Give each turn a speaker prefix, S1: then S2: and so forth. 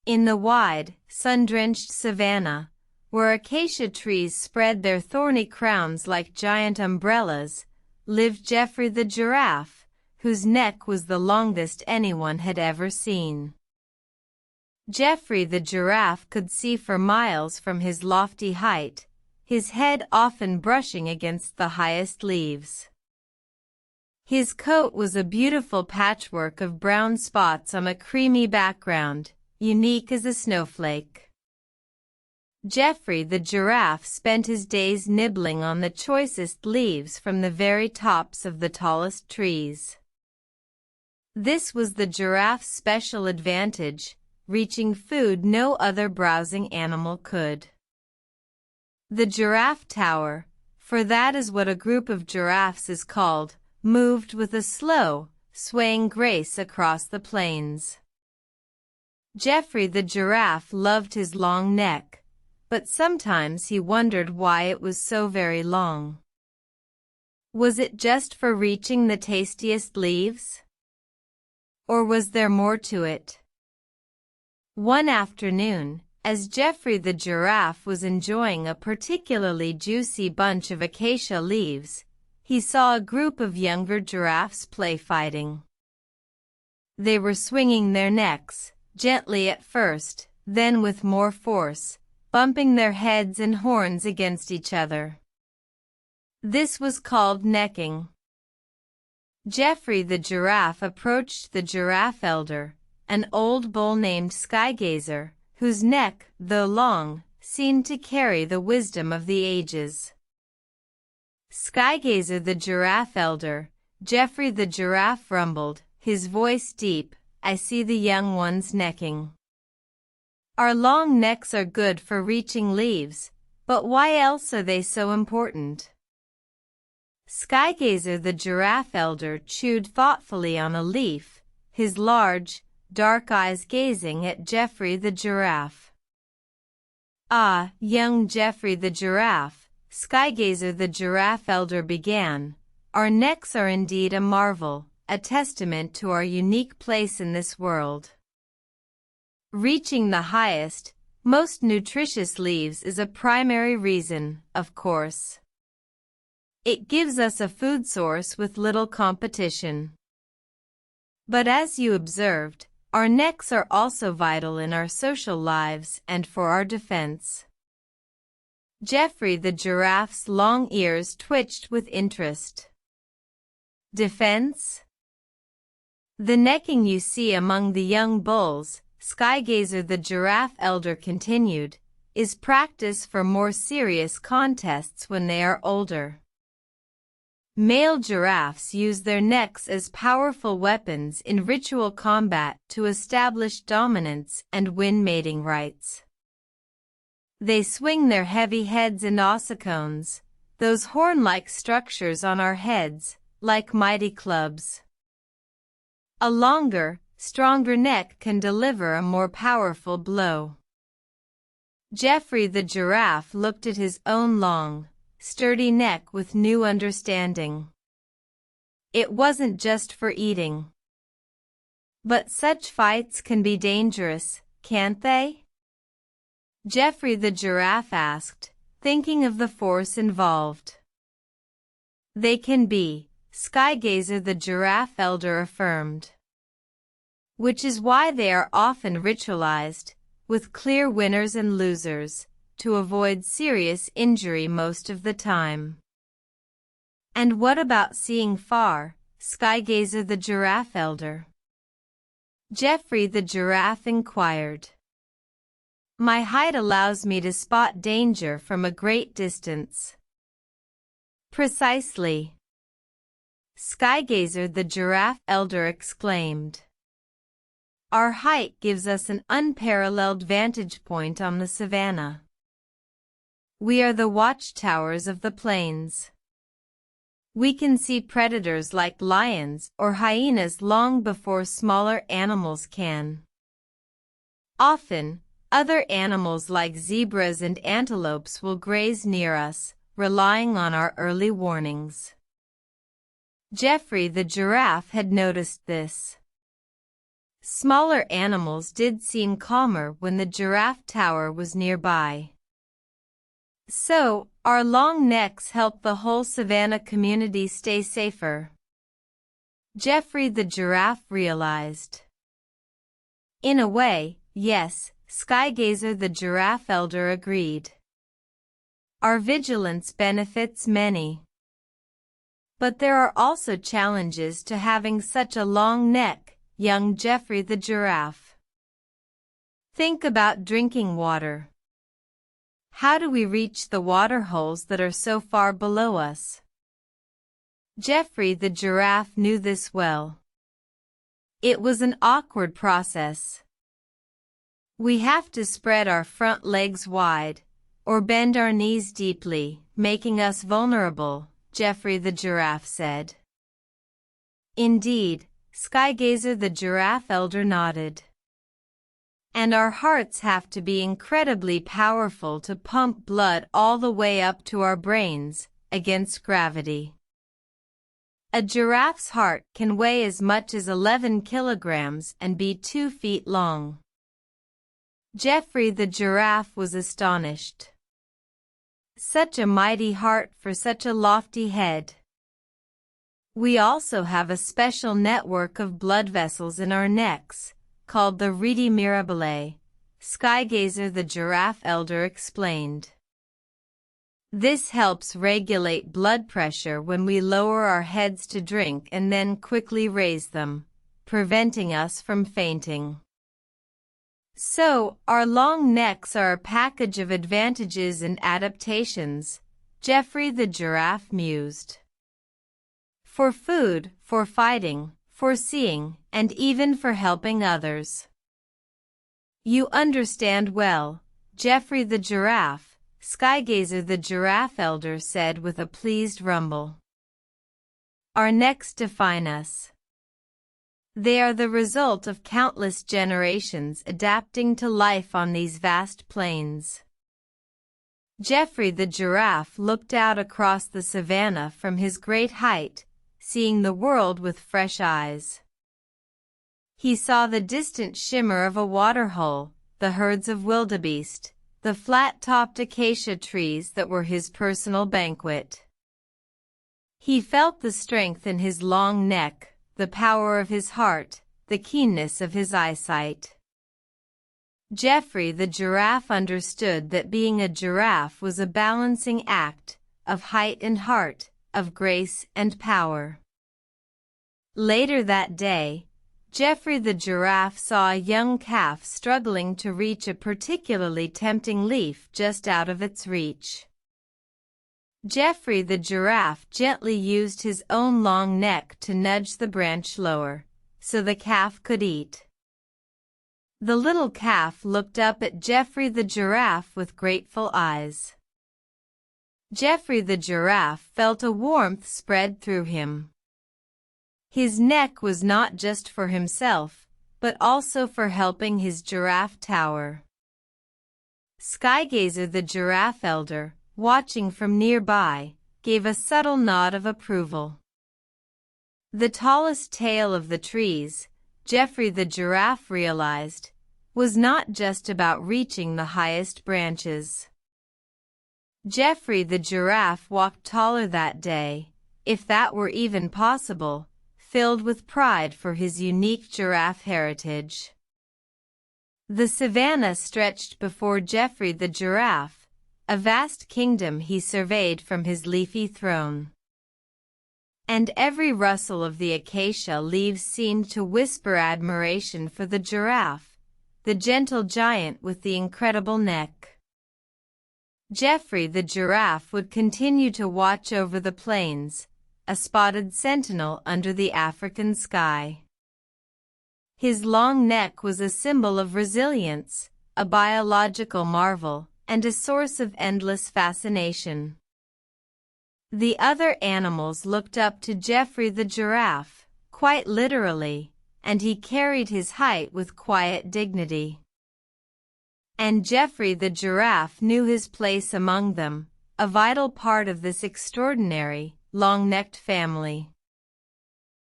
S1: In the wide, sun-drenched savanna, where acacia trees spread their thorny crowns like giant umbrellas, lived Geoffrey the Giraffe, whose neck was the longest anyone had ever seen. Geoffrey the Giraffe could see for miles from his lofty height, his head often brushing against the highest leaves. His coat was a beautiful patchwork of brown spots on a creamy background, unique as a snowflake. Geoffrey the Giraffe spent his days nibbling on the choicest leaves from the very tops of the tallest trees. This was the giraffe's special advantage, reaching food no other browsing animal could. The Giraffe Tower, for that is what a group of giraffes is called, moved with a slow, swaying grace across the plains. Geoffrey the Giraffe loved his long neck, but sometimes he wondered why it was so very long. Was it just for reaching the tastiest leaves? Or was there more to it? One afternoon, as Geoffrey the Giraffe was enjoying a particularly juicy bunch of acacia leaves, he saw a group of younger giraffes play fighting. They were swinging their necks, gently at first, then with more force, bumping their heads and horns against each other. This was called necking. Geoffrey the Giraffe approached the giraffe elder, an old bull named Skygazer, whose neck, though long, seemed to carry the wisdom of the ages. Skygazer the giraffe elder, Geoffrey the Giraffe rumbled, his voice deep, I see the young ones necking. Our long necks are good for reaching leaves, but why else are they so important? Skygazer the giraffe elder chewed thoughtfully on a leaf, his large, dark eyes gazing at Geoffrey the Giraffe. Ah, young Geoffrey the Giraffe, Skygazer the giraffe elder began, our necks are indeed a marvel, a testament to our unique place in this world. Reaching the highest, most nutritious leaves is a primary reason, of course. It gives us a food source with little competition. But as you observed, our necks are also vital in our social lives and for our defense. Geoffrey the Giraffe's long ears twitched with interest. Defense? The necking you see among the young bulls, Skygazer the giraffe elder continued, is practice for more serious contests when they are older. Male giraffes use their necks as powerful weapons in ritual combat to establish dominance and win mating rights. They swing their heavy heads and ossicones, those horn-like structures on our heads, like mighty clubs. A longer, stronger neck can deliver a more powerful blow. Geoffrey the Giraffe looked at his own long, sturdy neck with new understanding. It wasn't just for eating. But such fights can be dangerous, can't they? Geoffrey the Giraffe asked, thinking of the force involved. They can be, Skygazer the giraffe elder affirmed. Which is why they are often ritualized, with clear winners and losers, to avoid serious injury most of the time. And what about seeing far, Skygazer the giraffe elder? Geoffrey the Giraffe inquired. My height allows me to spot danger from a great distance. Precisely. Skygazer the giraffe elder exclaimed. Our height gives us an unparalleled vantage point on the savanna. We are the watchtowers of the plains. We can see predators like lions or hyenas long before smaller animals can. Often, other animals like zebras and antelopes will graze near us, relying on our early warnings. Geoffrey the Giraffe had noticed this. Smaller animals did seem calmer when the Giraffe Tower was nearby. So, our long necks help the whole savanna community stay safer. Geoffrey the Giraffe realized. In a way, yes, Skygazer the Giraffe elder agreed. Our vigilance benefits many. But there are also challenges to having such a long neck, young Geoffrey the Giraffe. Think about drinking water. How do we reach the water holes that are so far below us? Geoffrey the Giraffe knew this well. It was an awkward process. We have to spread our front legs wide, or bend our knees deeply, making us vulnerable, Geoffrey the Giraffe said. Indeed, Skygazer the Giraffe elder nodded. And our hearts have to be incredibly powerful to pump blood all the way up to our brains, against gravity. A giraffe's heart can weigh as much as 11 kilograms and be 2 feet long. Geoffrey the Giraffe was astonished. Such a mighty heart for such a lofty head. We also have a special network of blood vessels in our necks, called the rete mirabile, Skygazer the Giraffe elder explained. This helps regulate blood pressure when we lower our heads to drink and then quickly raise them, preventing us from fainting. So, our long necks are a package of advantages and adaptations, Geoffrey the Giraffe mused. For food, for fighting, for seeing, and even for helping others. You understand well, Geoffrey the Giraffe, Skygazer the Giraffe elder said with a pleased rumble. Our necks define us. They are the result of countless generations adapting to life on these vast plains. Geoffrey the Giraffe looked out across the savanna from his great height, seeing the world with fresh eyes. He saw the distant shimmer of a waterhole, the herds of wildebeest, the flat-topped acacia trees that were his personal banquet. He felt the strength in his long neck, the power of his heart, the keenness of his eyesight. Geoffrey the Giraffe understood that being a giraffe was a balancing act, of height and heart, of grace and power. Later that day, Geoffrey the Giraffe saw a young calf struggling to reach a particularly tempting leaf just out of its reach. Geoffrey the Giraffe gently used his own long neck to nudge the branch lower, so the calf could eat. The little calf looked up at Geoffrey the Giraffe with grateful eyes. Geoffrey the Giraffe felt a warmth spread through him. His neck was not just for himself, but also for helping his Giraffe Tower. Skygazer the Giraffe elder, watching from nearby, gave a subtle nod of approval. The tallest tail of the trees, Geoffrey the Giraffe realized, was not just about reaching the highest branches. Geoffrey the Giraffe walked taller that day, if that were even possible, filled with pride for his unique giraffe heritage. The savanna stretched before Geoffrey the Giraffe, a vast kingdom he surveyed from his leafy throne. And every rustle of the acacia leaves seemed to whisper admiration for the giraffe, the gentle giant with the incredible neck. Geoffrey the Giraffe would continue to watch over the plains, a spotted sentinel under the African sky. His long neck was a symbol of resilience, a biological marvel, and a source of endless fascination. The other animals looked up to Geoffrey the Giraffe, quite literally, and he carried his height with quiet dignity. And Geoffrey the Giraffe knew his place among them, a vital part of this extraordinary, long-necked family.